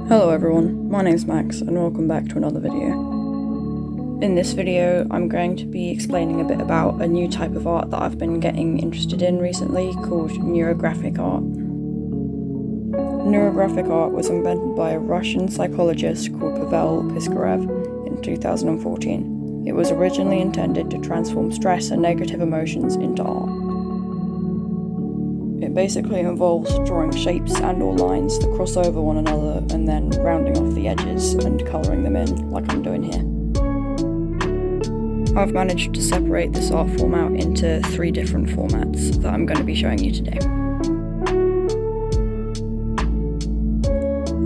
Hello everyone, my name's Max and welcome back to another video. In this video I'm going to be explaining a bit about a new type of art that I've been getting interested in recently called Nurographic Art. Nurographic art was invented by a Russian psychologist called Pavel Piskarev in 2014. It was originally intended to transform stress and negative emotions into art. It basically involves drawing shapes and or lines that cross over one another and then rounding off the edges and colouring them in, like I'm doing here. I've managed to separate this art form out into 3 different formats that I'm going to be showing you today.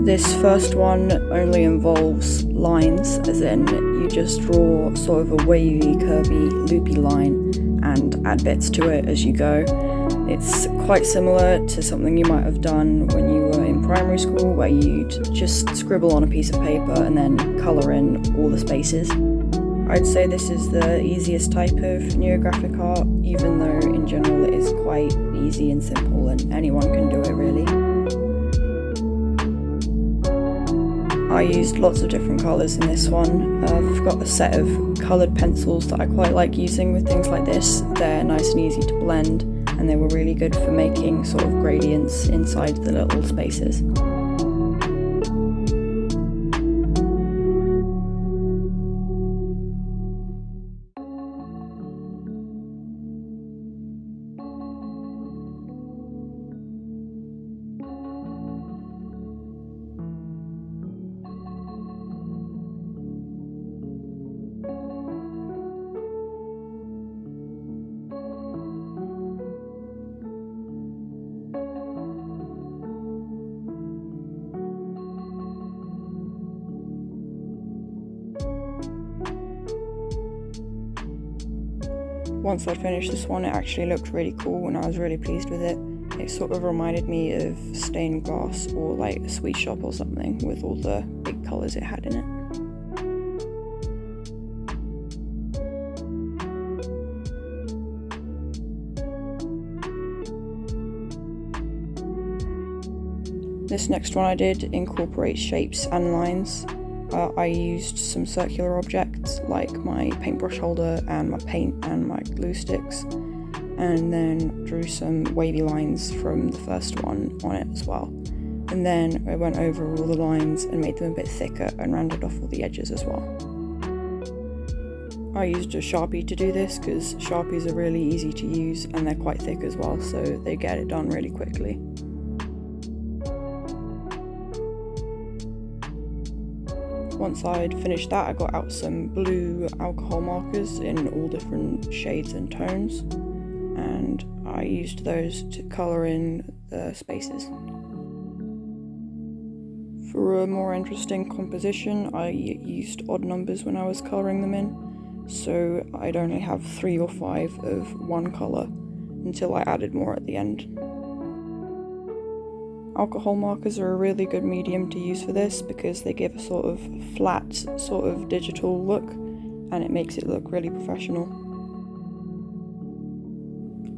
This first one only involves lines, as in you just draw sort of a wavy, curvy, loopy line and add bits to it as you go. It's quite similar to something you might have done when you were in primary school, where you'd just scribble on a piece of paper and then colour in all the spaces. I'd say this is the easiest type of Nurographic art, even though in general it is quite easy and simple and anyone can do it really. I used lots of different colours in this one. I've got a set of coloured pencils that I quite like using with things like this. They're nice and easy to blend, and they were really good for making sort of gradients inside the little spaces. Once I'd finished this one, it actually looked really cool and I was really pleased with it. It sort of reminded me of stained glass or like a sweet shop or something, with all the big colours it had in it. This next one I did incorporates shapes and lines. I used some circular objects like my paintbrush holder and my paint and my glue sticks, and then drew some wavy lines from the first one on it as well. And then I went over all the lines and made them a bit thicker and rounded off all the edges as well. I used a Sharpie to do this because Sharpies are really easy to use and they're quite thick as well, so they get it done really quickly. Once I'd finished that, I got out some blue alcohol markers in all different shades and tones, and I used those to colour in the spaces. For a more interesting composition, I used odd numbers when I was colouring them in, so I'd only have 3 or 5 of one colour until I added more at the end. Alcohol markers are a really good medium to use for this because they give a sort of flat, sort of digital look, and it makes it look really professional.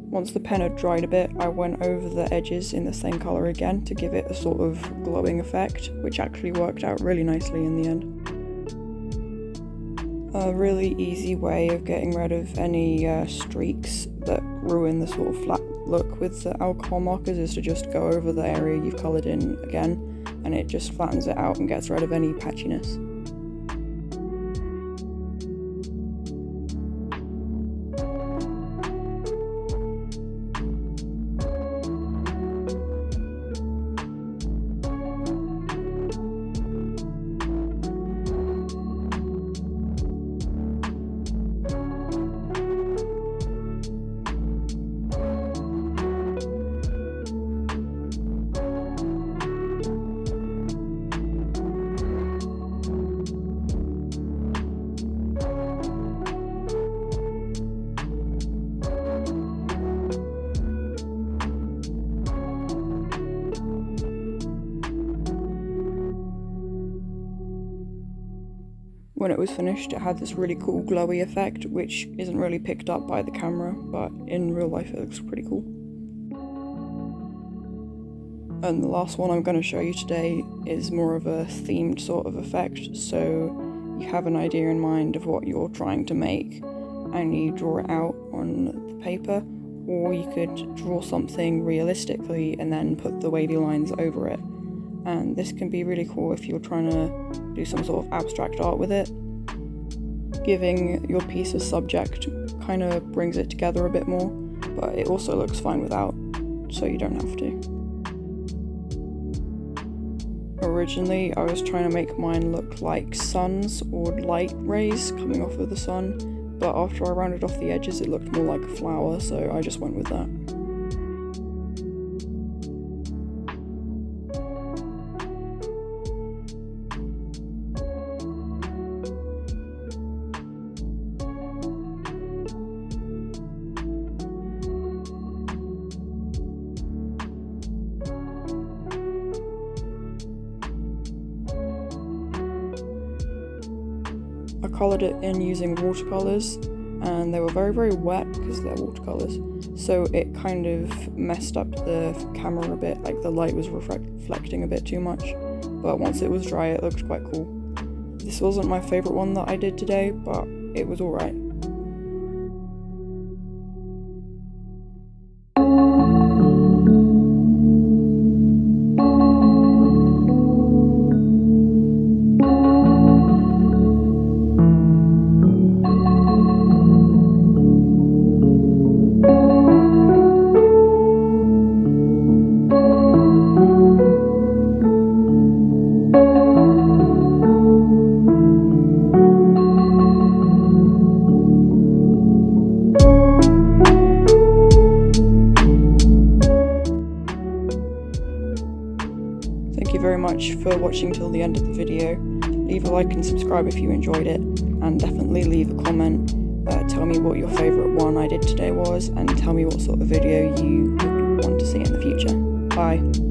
Once the pen had dried a bit, I went over the edges in the same colour again to give it a sort of glowing effect, which actually worked out really nicely in the end. A really easy way of getting rid of any streaks that ruin the sort of flat look with the alcohol markers is to just go over the area you've coloured in again, and it just flattens it out and gets rid of any patchiness. When it was finished, it had this really cool glowy effect, which isn't really picked up by the camera, but in real life it looks pretty cool. And the last one I'm going to show you today is more of a themed sort of effect, so you have an idea in mind of what you're trying to make and you draw it out on the paper, or you could draw something realistically and then put the wavy lines over it. And this can be really cool if you're trying to do some sort of abstract art with it. Giving your piece a subject kind of brings it together a bit more, but it also looks fine without, so you don't have to. Originally, I was trying to make mine look like suns or light rays coming off of the sun, but after I rounded off the edges it looked more like a flower, so I just went with that. I coloured it in using watercolours, and they were very wet because they're watercolours, so it kind of messed up the camera a bit, like the light was reflecting a bit too much, but once it was dry it looked quite cool. This wasn't my favourite one that I did today, but it was alright. Thank you very much for watching till the end of the video. Leave a like and subscribe if you enjoyed it, and definitely leave a comment. Tell me what your favourite one I did today was, and tell me what sort of video you would want to see in the future. Bye.